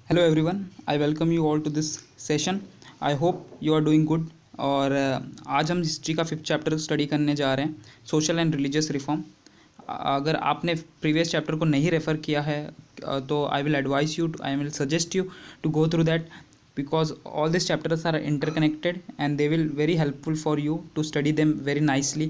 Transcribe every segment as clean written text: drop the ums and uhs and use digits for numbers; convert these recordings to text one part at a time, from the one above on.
Hello everyone, I welcome you all to this session. I hope you are doing good. और आज हम history का 5th chapter study करने जा रहे हैं, सोशल एंड रिलीजियस रिफॉर्म। अगर आपने प्रीवियस चैप्टर को नहीं रेफ़र किया है तो I will advise you, I will suggest you to go through that, because all these chapters are interconnected and they will very helpful for you to study them very nicely.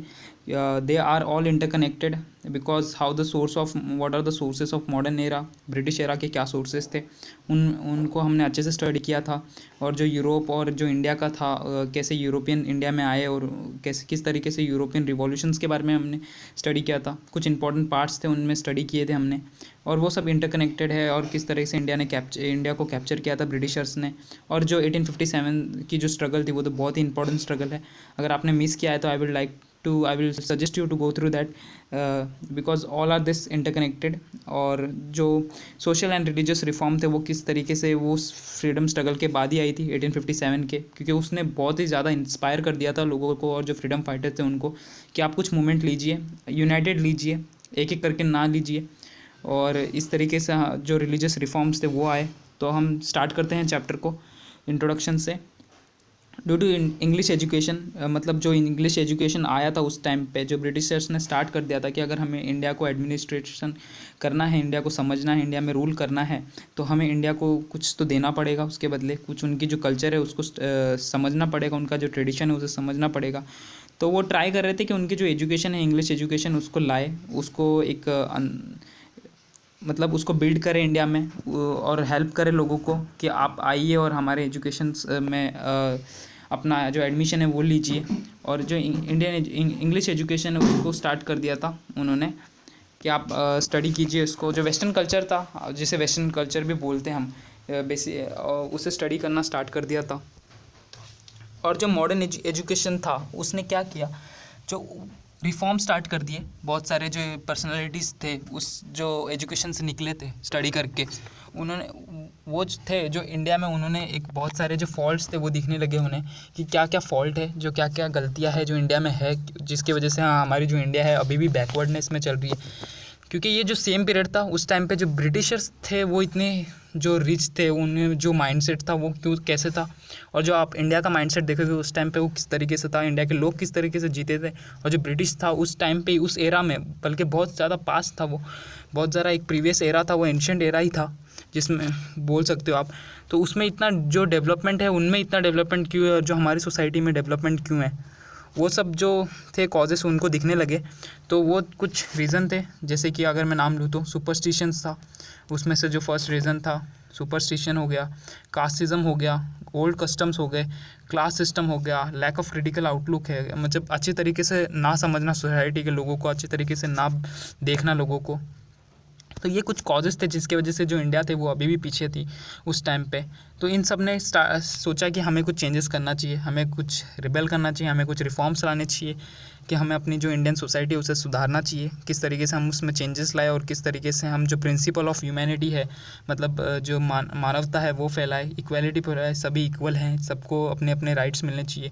They are all interconnected because how the source of what are the sources of modern era, British era के क्या sources थे उनको हमने अच्छे से study किया था। और जो यूरोप और जो इंडिया का था, कैसे यूरोपियन इंडिया में आए और कैसे किस तरीके से यूरोपियन रिवॉल्यूशंस के बारे में हमने स्टडी किया था। कुछ इंपॉर्टेंट पार्ट्स थे उनमें स्टडी किए थे हमने, और वो सब इंटरकनेक्टेड है। और किस तरह से इंडिया को कैप्चर किया था ब्रिटिशर्स ने। और जो 1857 की जो स्ट्रगल थी वो तो बहुत ही इंपॉर्टेंट स्ट्रगल है। अगर आपने मिस किया है तो I will suggest you to go through that, because all are this interconnected. और जो सोशल एंड रिलीजियस रिफॉर्म थे वो किस तरीके से वो फ्रीडम स्ट्रगल के बाद ही आई थी 1857 के, क्योंकि उसने बहुत ही ज़्यादा इंस्पायर कर दिया था लोगों को और जो फ्रीडम फाइटर थे उनको, कि आप कुछ मूवमेंट लीजिए, यूनाइटेड लीजिए, एक एक करके ना लीजिए। और इस तरीके से जो रिलीजियस रिफॉर्म्स थे वो आए। तो हम स्टार्ट करते हैं चैप्टर को इंट्रोडक्शन से। ड्यू टू इंग्लिश एजुकेशन, मतलब जो इंग्लिश एजुकेशन आया था उस टाइम पे, जो ब्रिटिशर्स ने स्टार्ट कर दिया था कि अगर हमें इंडिया को एडमिनिस्ट्रेशन करना है, इंडिया को समझना है, इंडिया में रूल करना है, तो हमें इंडिया को कुछ तो देना पड़ेगा उसके बदले। कुछ उनकी जो कल्चर है उसको समझना पड़ेगा, उनका जो ट्रेडिशन है उसे समझना पड़ेगा। तो वो ट्राई कर रहे थे कि उनकी जो एजुकेशन है, इंग्लिश एजुकेशन, उसको लाए, उसको एक मतलब उसको बिल्ड करें इंडिया में, और हेल्प करें लोगों को कि आप आइए और हमारे एजुकेशन में अपना जो एडमिशन है वो लीजिए। और जो इंडियन इंग्लिश एजुकेशन है उसको स्टार्ट कर दिया था उन्होंने कि आप स्टडी कीजिए उसको। जो वेस्टर्न कल्चर था, जिसे वेस्टर्न कल्चर भी बोलते हैं हम, उसे स्टडी करना स्टार्ट कर दिया था। और जो मॉडर्न एजुकेशन था उसने क्या किया, जो रिफॉर्म स्टार्ट कर दिए। बहुत सारे जो पर्सनालिटीज़ थे उस जो एजुकेशन से निकले थे स्टडी करके, उन्होंने वो थे जो इंडिया में, उन्होंने एक बहुत सारे जो फॉल्ट्स थे वो दिखने लगे उन्हें, कि क्या क्या फॉल्ट है, जो क्या क्या गलतियां है जो इंडिया में है, जिसकी वजह से हमारी जो इंडिया है अभी भी बैकवर्डनेस में चल रही है। क्योंकि ये जो सेम पीरियड था उस टाइम पे, जो ब्रिटिशर्स थे वो इतने जो रिच थे, उनमें जो माइंडसेट था वो क्यों कैसे था, और जो आप इंडिया का माइंडसेट देखोगे उस टाइम पे वो किस तरीके से था, इंडिया के लोग किस तरीके से जीते थे। और जो ब्रिटिश था उस टाइम पे, उस एरा में, बल्कि बहुत ज़्यादा पास था वो, बहुत ज़्यादा एक प्रीवियस एरा था, वो एंशिएंट एरा ही था जिसमें बोल सकते हो आप। तो उसमें इतना जो डेवलपमेंट है, उनमें इतना डेवलपमेंट क्यों है, और जो हमारी सोसाइटी में डेवलपमेंट क्यों है, वो सब जो थे कॉजेस उनको दिखने लगे। तो वो कुछ रीज़न थे, जैसे कि अगर मैं नाम लूँ तो सुपरस्टिशंस था उसमें से। जो फर्स्ट रीज़न था सुपरस्टिशन हो गया, कास्टिज़म हो गया, ओल्ड कस्टम्स हो गए, क्लास सिस्टम हो गया, लैक ऑफ क्रिटिकल आउटलुक है, मतलब अच्छी तरीके से ना समझना सोसाइटी के लोगों को, अच्छी तरीके से ना देखना लोगों को। तो ये कुछ कॉजेज़ थे जिसकी वजह से जो इंडिया थे वो अभी भी पीछे थी उस टाइम पे। तो इन सब ने सोचा कि हमें कुछ चेंजेस करना चाहिए, हमें कुछ रिबेल करना चाहिए, हमें कुछ रिफॉर्म्स लाने चाहिए, कि हमें अपनी जो इंडियन सोसाइटी है उसे सुधारना चाहिए। किस तरीके से हम उसमें चेंजेस लाए, और किस तरीके से हम जो प्रिंसिपल ऑफ ह्यूमैनिटी है, मतलब जो मानवता है वो फैलाए, इक्वालिटी फैलाए, सभी इक्वल हैं, सबको अपने अपने राइट्स मिलने चाहिए।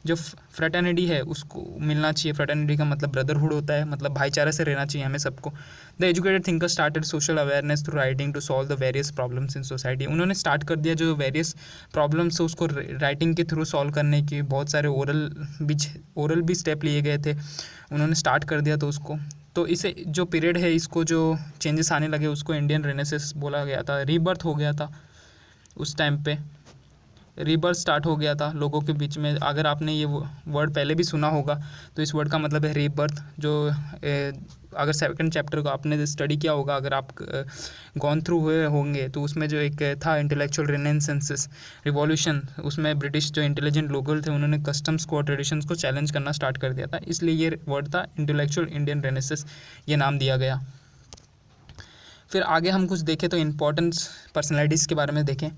जो फ्रेटर्निटी है उसको मिलना चाहिए। फ्रेटर्निटी का मतलब ब्रदरहुड होता है, मतलब भाईचारे से रहना चाहिए हमें सबको। The educated thinker started social awareness through writing to solve the various problems in society. उन्होंने स्टार्ट कर दिया जो वेरियस प्रॉब्लम्स है उसको राइटिंग के थ्रू सॉल्व करने की। बहुत सारे ओरल भी स्टेप लिए गए थे, उन्होंने स्टार्ट कर दिया तो उसको। तो इसे जो पीरियड है, इसको जो चेंजेस आने लगे उसको इंडियन रेनेसेंस बोला गया था। रीबर्थ हो गया था उस टाइम पे, रीबर्थ स्टार्ट हो गया था लोगों के बीच में। अगर आपने ये वर्ड पहले भी सुना होगा तो इस वर्ड का मतलब है रीबर्थ। जो अगर सेकंड चैप्टर को आपने स्टडी किया होगा, अगर आप गॉन थ्रू हुए होंगे, तो उसमें जो एक था इंटेलेक्चुअल रेनेसेंस रिवॉल्यूशन, उसमें ब्रिटिश जो इंटेलिजेंट लोग थे उन्होंने कस्टम्स को और ट्रेडिशंस को चैलेंज करना स्टार्ट कर दिया था, इसलिए ये वर्ड था इंटेलेक्चुअल इंडियन रेनेसेंस, ये नाम दिया गया। फिर आगे हम कुछ देखें तो इम्पोर्टेंस पर्सनैलिटीज़ के बारे में देखें।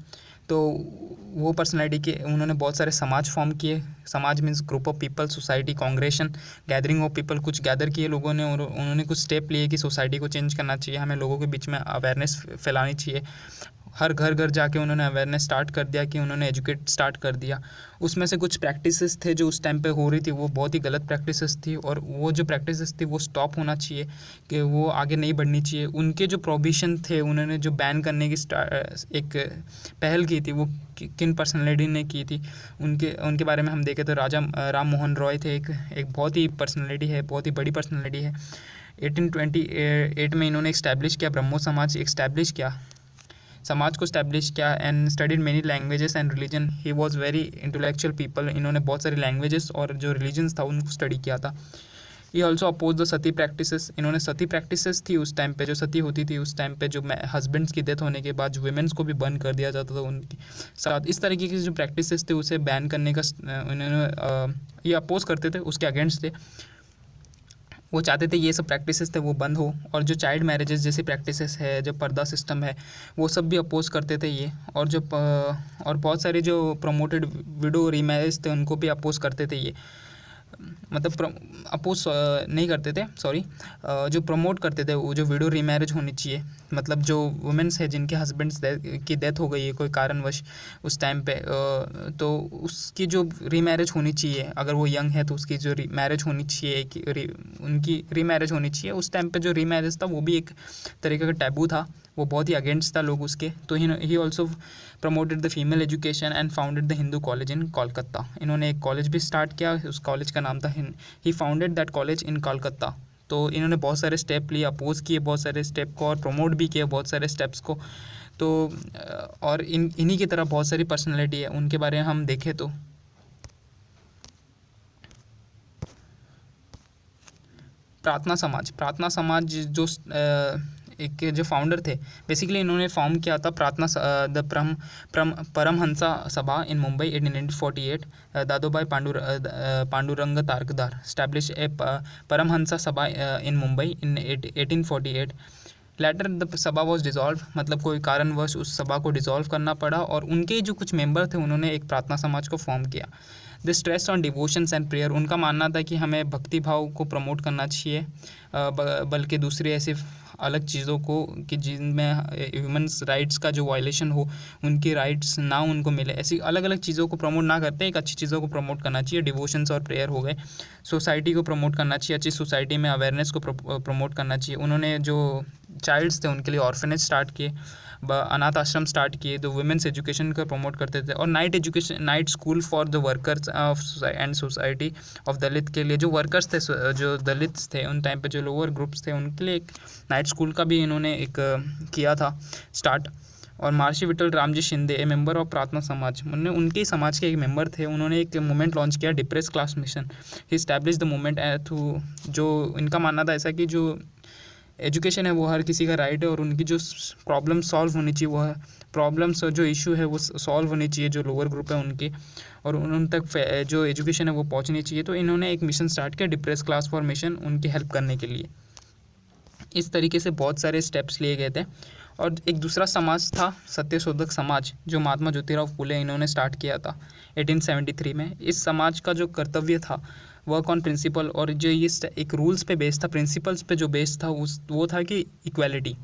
तो वो पर्सनैलिटी के उन्होंने बहुत सारे समाज फॉर्म किए। समाज means group of people, society, congregation, gathering of people. कुछ गैदर किए लोगों ने और उन्होंने कुछ स्टेप लिए कि सोसाइटी को चेंज करना चाहिए, हमें लोगों के बीच में अवेयरनेस फैलानी चाहिए, हर घर घर जाके उन्होंने अवेयरनेस स्टार्ट कर दिया कि उन्होंने एजुकेट स्टार्ट कर दिया। उसमें से कुछ प्रैक्टिसेस थे जो उस टाइम पे हो रही थी वो बहुत ही गलत प्रैक्टिसेस थी, और वो जो प्रैक्टिसेस थी वो स्टॉप होना चाहिए, कि वो आगे नहीं बढ़नी चाहिए। उनके जो प्रोविशन थे, उन्होंने जो बैन करने की एक पहल की थी, वो किन पर्सनैलिटी ने की थी, उनके बारे में हम देखें तो राजा राम मोहन रॉय थे। एक बहुत ही पर्सनैलिटी है, बहुत ही बड़ी पर्सनैलिटी है। 1828 में इन्होंने इस्टेब्लिश किया, ब्रह्मो समाज इस्टेब्लिश किया, समाज को इस्टेब्लिश किया, and studied many languages and religion. He was very intellectual people. इन्होंने बहुत सारी लैंग्वेजेस और जो रिलीजन्स था उनको स्टडी किया था। He also oppose the sati practices. इन्होंने सती प्रैक्टिसेस थी उस टाइम पे, जो सती होती थी उस टाइम पे, जो हस्बैंड्स की डेथ होने के बाद जो वुमेन्स को भी बर्न कर दिया जाता था उनके साथ। इस तरीके की जो प्रैक्टिसेस थे उसे बैन करने का उन्होंने ये अपोज करते थे, उसके अगेंस्ट थे। वो चाहते थे ये सब प्रैक्टिसेस थे वो बंद हो, और जो चाइल्ड मैरिजेस जैसी प्रैक्टिसेस है, जो पर्दा सिस्टम है, वो सब भी अपोज करते थे ये। और और बहुत सारे जो प्रमोटेड विडो रीमैरिज थे उनको भी अपोज करते थे ये, मतलब अपोज नहीं करते थे, सॉरी, जो प्रमोट करते थे वो जो विडो रीमैरिज होनी चाहिए। मतलब जो वुमेन्स है जिनके हस्बैंड्स की डेथ हो गई है कोई कारणवश उस टाइम पे, तो उसकी जो रीमैरिज होनी चाहिए, अगर वो यंग है तो उसकी जो मैरिज होनी चाहिए, उनकी रीमैरिज होनी चाहिए। उस टाइम पे जो रीमैरिज था वो भी एक तरीके का टैबू था, वो बहुत ही अगेंस्ट था लोग उसके। तो he also promoted the female education and founded the Hindu college in Kolkata. इन्होंने एक कॉलेज भी स्टार्ट किया, उस कॉलेज का नाम था he founded that college in Kolkata. तो इन्होंने बहुत सारे स्टेप लिए, अपोज किए बहुत सारे स्टेप को, और प्रमोट भी किए बहुत सारे स्टेप्स को। तो और इन्हीं की तरह बहुत सारी पर्सनैलिटी है, उनके बारे में हम देखें तो प्रार्थना समाज जो एक जो फाउंडर थे, बेसिकली इन्होंने फॉर्म किया था द परमहंसा सभा इन मुंबई 1848। दादोभाई पांडुरंग तारकदार स्टैब्लिश ए परमहंसा सभा इन मुंबई इन 1848। लेटर द सभा वॉज डिज़ोल्व, मतलब कोई कारणवश उस सभा को डिज़ोल्व करना पड़ा, और उनके जो कुछ मेंबर थे उन्होंने एक प्रार्थना समाज को फॉर्म किया। The stress on devotions and prayer, उनका मानना था कि हमें भक्ति भाव को प्रमोट करना चाहिए, बल्कि दूसरी ऐसी अलग चीज़ों को कि जिनमें ह्यूमन्स राइट्स का जो वायलेशन हो, उनकी राइट्स ना उनको मिले, ऐसी अलग अलग चीज़ों को प्रमोट ना करते एक अच्छी चीज़ों को प्रमोट करना चाहिए। डिवोशंस और प्रेयर हो गए। सोसाइटी को प्रमोट करना चाहिए, अच्छी सोसाइटी में अवेयरनेस को प्रमोट करना चाहिए। उन्होंने जो चाइल्ड्स थे उनके लिए ऑर्फनेज स्टार्ट किए, अनाथ आश्रम स्टार्ट किए, तो वुमेन्स एजुकेशन को प्रमोट करते थे। और night school for the workers of and society of Dalit के लिए, जो वर्कर्स थे, जो दलित्स थे उन टाइम पे, जो लोअर ग्रुप्स थे, उनके लिए एक नाइट स्कूल का भी इन्होंने एक किया था स्टार्ट। और Maharshi Vitthal Ramji Shinde, a member of Prarthana Samaj, उनके समाज के एक मेंबर थे, उन्होंने एक मूवमेंट लॉन्च किया, depress class mission. He establish the movement through, जो इनका मानना था ऐसा कि जो एजुकेशन है वो हर किसी का राइट है, और उनकी जो प्रॉब्लम सॉल्व होनी चाहिए, वो प्रॉब्लम्स जो इशू है वो सॉल्व होनी चाहिए जो लोअर ग्रुप है उनके, और उन तक जो एजुकेशन है वो पहुंचनी चाहिए। तो इन्होंने एक मिशन स्टार्ट किया, डिप्रेस क्लास फॉर्मेशन, उनकी हेल्प करने के लिए। इस तरीके से बहुत सारे स्टेप्स लिए गए थे। और एक दूसरा समाज था सत्यशोधक समाज, जो महात्मा ज्योतिराव फुले इन्होंने स्टार्ट किया था 1873 में। इस समाज का जो कर्तव्य था वर्क ऑन प्रिंसिपल, और जो ये एक रूल्स पे बेस्ड था, प्रिंसिपल्स पे जो बेस्ड था वो था कि इक्वालिटी,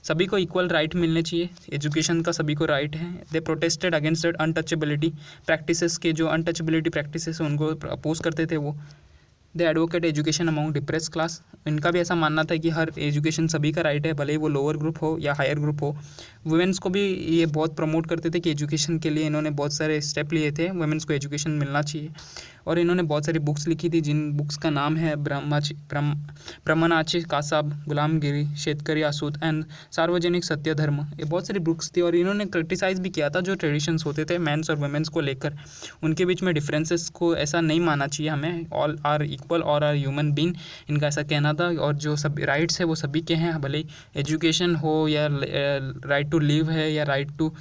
सभी को इक्वल राइट मिलने चाहिए, एजुकेशन का सभी को राइट है। They protested against untouchability practices के, जो अनटचेबिलिटी प्रैक्टिसेस उनको अपोज करते थे वो। They advocate education among depress class, इनका भी ऐसा मानना था कि हर एजुकेशन सभी का राइट है, भले ही वो लोअर ग्रुप हो या हायर ग्रुप हो। वुमेन्स को भी ये बहुत प्रमोट करते थे कि एजुकेशन के लिए इन्होंने बहुत सारे स्टेप लिए थे, वुमेन्स को एजुकेशन मिलना चाहिए। और इन्होंने बहुत सारी बुक्स लिखी थी, जिन बुक्स का नाम है ब्रह्मनाची कासाब, गुलामगिरी, शेतकरी आसूत एंड सार्वजनिक सत्य धर्म। ये बहुत सारी बुक्स थी, और इन्होंने क्रिटिसाइज़ भी किया था जो ट्रेडिशंस होते थे मेंस और वुमेन्स को लेकर, उनके बीच में डिफरेंसेस को ऐसा नहीं मानना चाहिए हमें, ऑल आर इक्वल और आर ह्यूमन बीइंग, इनका ऐसा कहना था। और जो सब राइट्स है वो सभी के हैं, भले एजुकेशन हो या राइट टू लिव है या राइट टू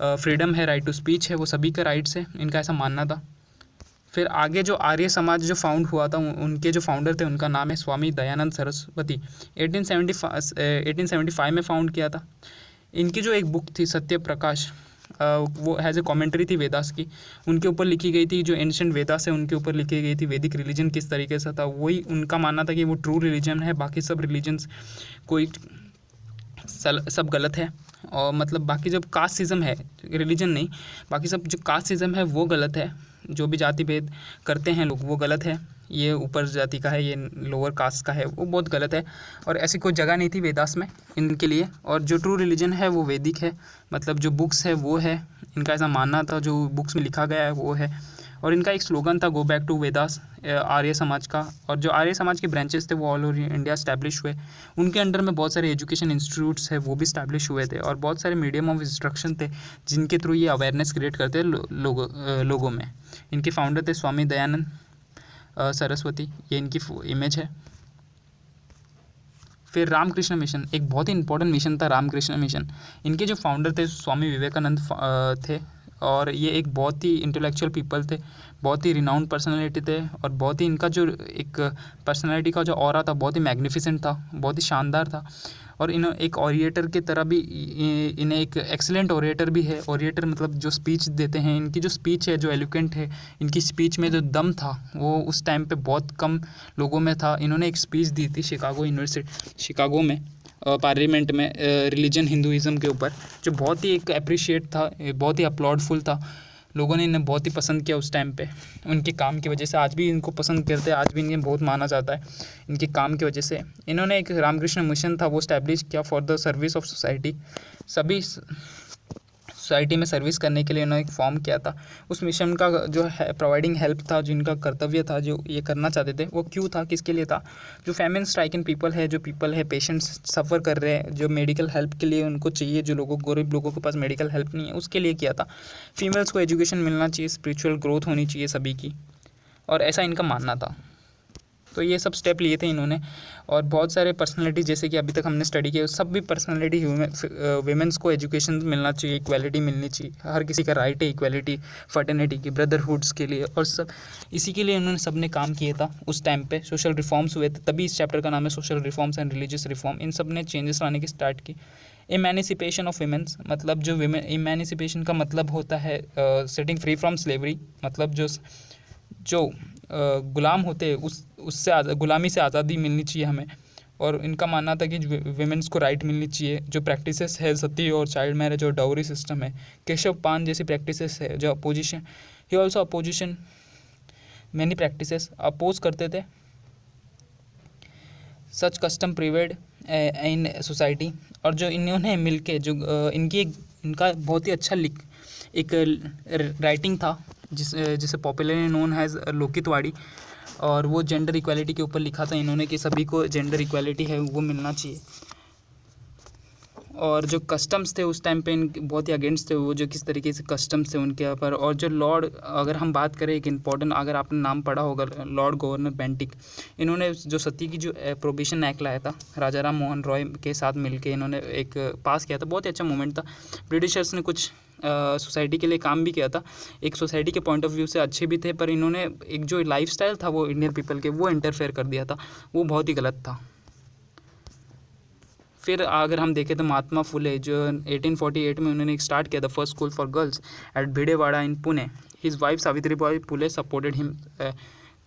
फ्रीडम है, राइट टू स्पीच है, वो सभी का राइट्स है, इनका ऐसा मानना था। फिर आगे जो आर्य समाज जो फाउंड हुआ था, उनके जो फाउंडर थे उनका नाम है स्वामी दयानंद सरस्वती, 1875 में फाउंड किया था। इनकी जो एक बुक थी सत्य प्रकाश, वो हैज़ ए कॉमेंट्री थी वेदास की, उनके ऊपर लिखी गई थी, जो एंशिएंट वेदास है उनके ऊपर लिखी गई थी, वैदिक रिलीजन किस तरीके से था, वही उनका मानना था कि वो ट्रू रिलीजन है, बाकी सब रिलीजन्स कोई सब गलत है। और मतलब बाकी जब कास्टिज़म है, रिलीजन नहीं, बाकी सब जो कास्टिज़म है वो गलत है, जो भी जाति भेद करते हैं लोग वो गलत है। ये ऊपर जाति का है, ये लोअर कास्ट का है, वो बहुत गलत है। और ऐसी कोई जगह नहीं थी वेदास में इनके लिए। और जो ट्रू रिलीजन है वो वैदिक है, मतलब जो बुक्स है वो है, इनका ऐसा मानना था, जो बुक्स में लिखा गया है वो है। और इनका एक स्लोगन था, go back to Vedas, Arya Samaj का। और जो आर्य समाज के ब्रांचेस थे वो ऑल ओवर इंडिया स्टैब्लिश हुए। उनके अंडर में बहुत सारे एजुकेशन इंस्टीट्यूट्स है वो भी स्टैब्लिश हुए थे, और बहुत सारे मीडियम ऑफ इंस्ट्रक्शन थे जिनके थ्रू ये अवेयरनेस क्रिएट करते लोगों में। इनके फाउंडर थे स्वामी दयानंद सरस्वती, ये इनकी इमेज है। फिर रामकृष्ण मिशन, एक बहुत ही इंपॉर्टेंट मिशन था रामकृष्ण मिशन। इनके जो फाउंडर थे स्वामी विवेकानंद थे, और ये एक बहुत ही इंटेलेक्चुअल पीपल थे, बहुत ही रिनाउंड पर्सनालिटी थे। और बहुत ही इनका जो एक पर्सनालिटी का जो ऑरा था बहुत ही मैग्निफिसेंट था, बहुत ही शानदार था। और इन्हें एक ओरिएटर की तरह भी, इन्हें एक एक्सीलेंट ओरिएटर भी है। ओरिएटर मतलब जो स्पीच देते हैं, इनकी जो स्पीच है जो एलोक्वेंट है, इनकी स्पीच में जो दम था वो उस टाइम पे बहुत कम लोगों में था। इन्होंने एक स्पीच दी थी शिकागो में, पार्लियामेंट में, रिलीजन हिंदुइज़्म के ऊपर, जो बहुत ही एक अप्रिशिएट था, बहुत ही अपलॉडफुल था। लोगों ने इन्हें बहुत ही पसंद किया उस टाइम पे, उनके काम की वजह से। आज भी इनको पसंद करते हैं, आज भी इन्हें बहुत माना जाता है इनके काम की वजह से। इन्होंने एक रामकृष्ण मिशन था वो स्टैब्लिश किया for the service of society, सभी सोसाइटी में सर्विस करने के लिए इन्होंने एक फॉर्म किया था। उस मिशन का जो है प्रोवाइडिंग हेल्प था, जिनका कर्तव्य था, जो ये करना चाहते थे, वो क्यों था, किसके लिए था? जो फैमिन स्ट्राइकन पीपल है, जो पीपल है पेशेंट्स सफ़र कर रहे हैं, जो मेडिकल हेल्प के लिए उनको चाहिए, जो लोगों गरीब लोगों के पास मेडिकल हेल्प नहीं है, उसके लिए किया था। फीमेल्स को एजुकेशन मिलना चाहिए, स्पिरिचुअल ग्रोथ होनी चाहिए सभी की, और ऐसा इनका मानना था। तो ये सब स्टेप लिए थे इन्होंने। और बहुत सारे पर्सनालिटी जैसे कि अभी तक हमने स्टडी किया, सब भी पर्सनालिटी वीमेंस को एजुकेशन मिलना चाहिए, इक्वालिटी मिलनी चाहिए, हर किसी का राइट है इक्वालिटी, फर्टर्निटी की, ब्रदरहुड्स के लिए, और सब इसी के लिए इन्होंने सब ने काम किया था उस टाइम पे। सोशल रिफॉर्म्स हुए थे, तभी इस चैप्टर का नाम है social reforms and religious reform. इन सब ने चेंजेस लाने की स्टार्ट की। इमेनिसिपेशन ऑफ वीमेंस, मतलब जो वीमेन, इमेनिसिपेशन का मतलब होता है सेटिंग फ्री फ्रॉम स्लेवरी, मतलब जो गुलाम होते हैं उससे गुलामी से आज़ादी मिलनी चाहिए हमें। और इनका मानना था कि विमेंस को राइट मिलनी चाहिए। जो प्रैक्टिसेस है सती और चाइल्ड मैरिज और डाउरी सिस्टम है, केशव पान जैसी प्रैक्टिसेस है, जो opposition, he also opposition many practices oppose करते थे। Such custom prevailed in society. और जो इन्होंने मिलके जो इनका बहुत ही अच्छा एक राइटिंग था जिसे पॉपुलरली नोन हैज़ लोकितवाड़ी, और वो जेंडर इक्वालिटी के ऊपर लिखा था इन्होंने कि सभी को जेंडर इक्वालिटी है वो मिलना चाहिए। और जो कस्टम्स थे उस टाइम पे बहुत ही अगेंस्ट थे वो, जो किस तरीके से कस्टम्स थे उनके यहाँ पर। और जो लॉर्ड, अगर हम बात करें एक इम्पॉर्टेंट, अगर आपने नाम पढ़ा होगा लॉर्ड गवर्नर बेंटिक, इन्होंने जो सती की जो प्रोहिबिशन एक्ट लाया था राजा राम मोहन रॉय के साथ मिलके इन्होंने एक पास किया था। बहुत ही अच्छा मूवमेंट था। ब्रिटिशर्स ने कुछ सोसाइटी के लिए काम भी किया था, एक सोसाइटी के पॉइंट ऑफ व्यू से अच्छे भी थे, पर इन्होंने एक जो लाइफस्टाइल था वो इंडियन पीपल के, वो इंटरफेयर कर दिया था, वो बहुत ही गलत था। फिर अगर हम देखें तो महात्मा फुले, जो 1848 में उन्होंने स्टार्ट किया था first school for girls at Bhidewada in Pune. His wife Savitribai Phule supported him.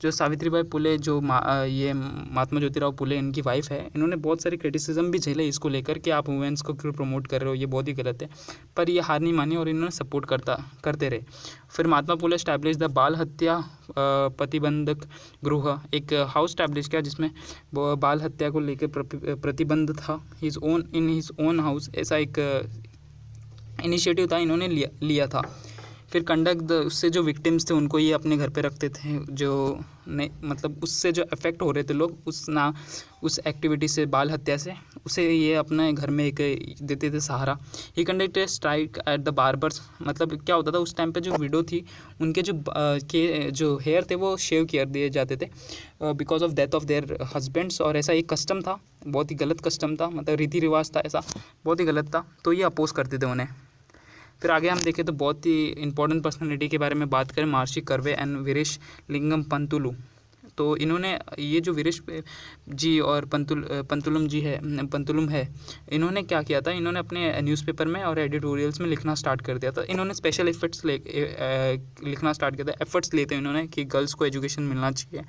जो सावित्रीबाई फुले जो ये महात्मा ज्योतिराव फुले इनकी वाइफ है, इन्होंने बहुत सारी क्रिटिसिज्म भी झेले इसको लेकर कि आप वुमेंस को क्यों प्रमोट कर रहे हो, ये बहुत ही गलत है, पर ये हार नहीं मानी और इन्होंने सपोर्ट करते रहे। फिर महात्मा फुले स्टैब्लिश द बाल हत्या प्रतिबंधक गृह, एक हाउस स्टैब्लिश किया जिसमें बाल हत्या को लेकर प्रतिबंध था। इन हिज ओन हाउस, ऐसा एक इनिशिएटिव था, इन्होंने लिया था। फिर कंडक्ट उससे जो विक्टिम्स थे उनको ये अपने घर पे रखते थे, जो ने मतलब उससे जो अफेक्ट हो रहे थे लोग उस एक्टिविटी से, बाल हत्या से, उसे ये अपने घर में एक देते थे सहारा। He conducted strike at the barbers, मतलब क्या होता था उस टाइम पे जो विडो थी उनके जो हेयर थे वो शेव कर दिए जाते थे because of death of their husbands. और ऐसा एक कस्टम था, बहुत ही गलत कस्टम था, मतलब रीति रिवाज था, ऐसा बहुत ही गलत था, तो ये अपोज करते थे उन्हें। फिर आगे हम देखें तो बहुत ही इंपॉर्टेंट पर्सनालिटी के बारे में बात करें, महर्षि कर्वे एंड वीरेश लिंगम पंतुलु। तो इन्होंने ये जो वीरेश जी और पंतुलुम है, इन्होंने क्या किया था, इन्होंने अपने न्यूज़पेपर में और एडिटोरियल्स में लिखना स्टार्ट कर दिया था। इन्होंने स्पेशल एफर्ट्स लिखना स्टार्ट किया था, एफर्ट्स लेते इन्होंने कि गर्ल्स को एजुकेशन मिलना चाहिए,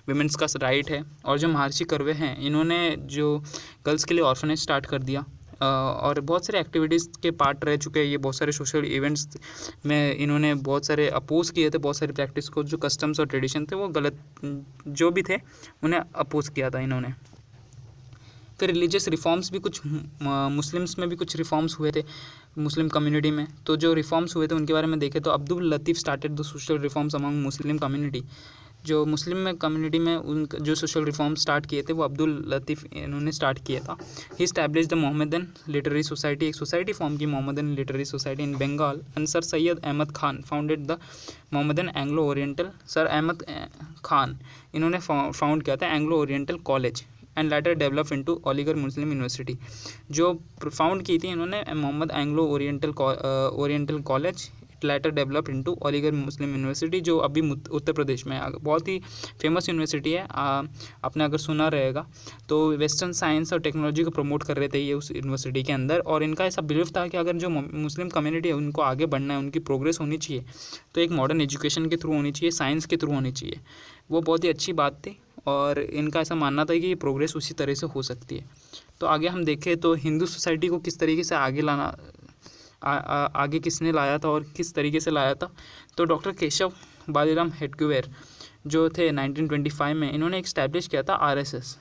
विमेंस का राइट है। और जो महर्षि कर्वे हैं, इन्होंने जो गर्ल्स के लिए ऑर्फनेज स्टार्ट कर दिया, और बहुत सारे एक्टिविटीज़ के पार्ट रह चुके हैं ये, बहुत सारे सोशल इवेंट्स में इन्होंने बहुत सारे अपोज किए थे, बहुत सारी प्रैक्टिस को, जो कस्टम्स और ट्रेडिशन थे वो गलत जो भी थे उन्हें अपोज किया था इन्होंने। फिर रिलीजियस रिफॉर्म्स भी कुछ मुस्लिम्स में भी कुछ रिफॉर्म्स हुए थे मुस्लिम कम्युनिटी में। तो जो रिफॉर्म्स हुए थे उनके बारे में देखें तो Abdul Latif started the social reforms among Muslim community. जो मुस्लिम में कम्युनिटी में उन जो सोशल रिफॉर्म स्टार्ट किए थे वो अब्दुल लतीफ़ इन्होंने स्टार्ट किया था। He establish the Mohammedan literary society, एक सोसाइटी फॉर्म की Mohammedan literary society in Bengal. And sir Syed Ahmed Khan founded the Mohammedan Anglo Oriental. Sir Ahmed Khan इन्होंने फाउंड किया था Anglo Oriental college and later develop into Aligarh Muslim university. जो found की थी इन्होंने Mohammad Anglo Oriental college, later develop into Aligarh Muslim university, जो अभी उत्तर प्रदेश में है। बहुत ही फेमस यूनिवर्सिटी है, आपने अगर सुना रहेगा। तो वेस्टर्न साइंस और टेक्नोलॉजी को प्रमोट कर रहे थे ये उस यूनिवर्सिटी के अंदर। और इनका ऐसा बिलीव था कि अगर जो मुस्लिम कम्युनिटी है उनको आगे बढ़ना है, उनकी प्रोग्रेस होनी चाहिए, तो एक मॉडर्न एजुकेशन के थ्रू होनी चाहिए, साइंस के थ्रू होनी चाहिए। वो बहुत ही अच्छी बात थी और इनका ऐसा मानना था कि ये प्रोग्रेस उसी तरह से हो सकती है। तो आगे हम देखें तो हिंदू सोसाइटी को किस तरीके से आगे लाना, आगे किसने लाया था और किस तरीके से लाया था। तो डॉक्टर केशव बालीराम हेडगेवार जो थे 1925 में, इन्होंने इस्टेब्लिश किया था RSS,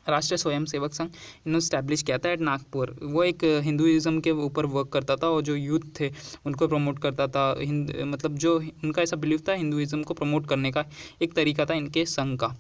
राष्ट्रीय स्वयं सेवक संघ, इन्होंने इस्टेब्लिश किया था एट नागपुर। वो एक हिंदुज़म के ऊपर वर्क करता था और जो यूथ थे उनको प्रमोट करता था। मतलब जो उनका ऐसा बिलीव था, हिंदुज़म को प्रमोट करने का एक तरीका था इनके संघ का,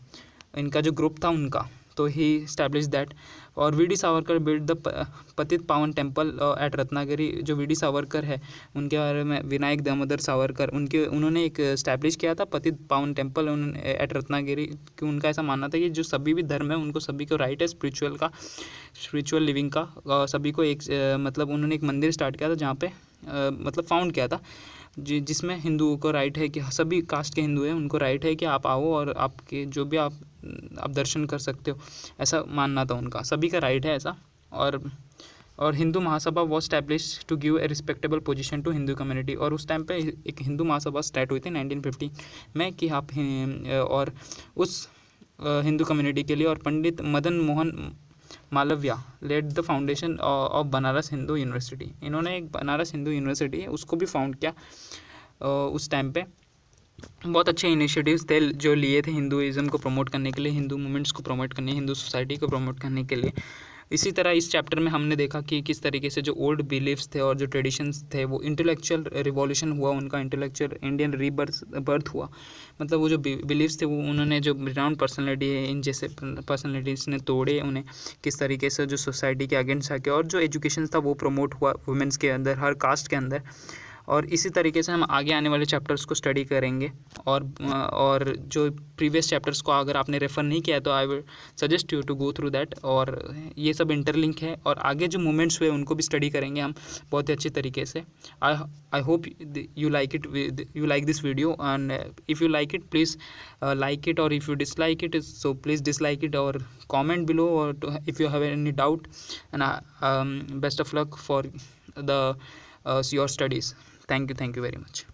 इनका जो ग्रुप था उनका। तो ही स्टैब्लिश दैट। और V D Savarkar build the Patit Pawan temple at Ratnagiri. जो वी डी सावरकर है उनके बारे में, विनायक दामोदर सावरकर, उन्होंने एक स्टैब्लिश किया था पतित पावन टेम्पल एट रत्नागिरी। कि उनका ऐसा मानना था कि जो सभी भी धर्म है उनको सभी को राइट है स्पिरिचुअल लिविंग का, सभी को एक मतलब उन्होंने एक मंदिर स्टार्ट किया था जहाँ पे मतलब फाउंड किया था जिसमें हिंदुओं को राइट है कि सभी कास्ट के हिंदू हैं उनको राइट है कि आप आओ और आपके जो भी आप दर्शन कर सकते हो, ऐसा मानना था उनका, सभी का राइट है ऐसा। और Hindu Mahasabha was establish to give a respectable position to Hindu community. और उस टाइम पे एक हिंदू महासभा स्टार्ट हुई थी 1950 में कि आप और उस हिंदू कम्युनिटी के लिए, और Pandit Madan Mohan Malviya led the foundation of Banaras Hindu university. इन्होंने एक बनारस हिंदू यूनिवर्सिटी है उसको भी फाउंड किया उस टाइम पे। बहुत अच्छे इनिशिएटिव्स थे जो लिए थे हिंदुज़म को प्रमोट करने के लिए, हिंदू मूवमेंट्स को प्रमोट करने, हिंदू सोसाइटी को प्रमोट करने के लिए। इसी तरह इस चैप्टर में हमने देखा कि किस तरीके से जो ओल्ड बिलीव्स थे और जो ट्रेडिशंस थे वो इंटेलेक्चुअल रिवॉल्यूशन हुआ, उनका इंटेलेक्चुअल इंडियन रीबर्थ हुआ। मतलब वो जो बिलीव्स थे वो उन्होंने जो रिनाउंड पर्सनैलिटी है इन जैसे पर्सनैलिटीज़ ने तोड़े उन्हें, किस तरीके से जो सोसाइटी के अगेंस्ट आके, और जो एजुकेशन था वो प्रमोट हुआ वुमेंस के अंदर, हर कास्ट के अंदर। और इसी तरीके से हम आगे आने वाले चैप्टर्स को स्टडी करेंगे। और जो प्रीवियस चैप्टर्स को अगर आपने रेफ़र नहीं किया तो I will suggest you to go through that. और ये सब इंटरलिंक है और आगे जो मूवमेंट्स हुए उनको भी स्टडी करेंगे हम बहुत ही अच्छी तरीके से। आई hope you like this video, and if you like it please like it, or if you dislike it so please dislike it or comment below, or if you have any doubt. And best of luck for the your studies. Thank you very much.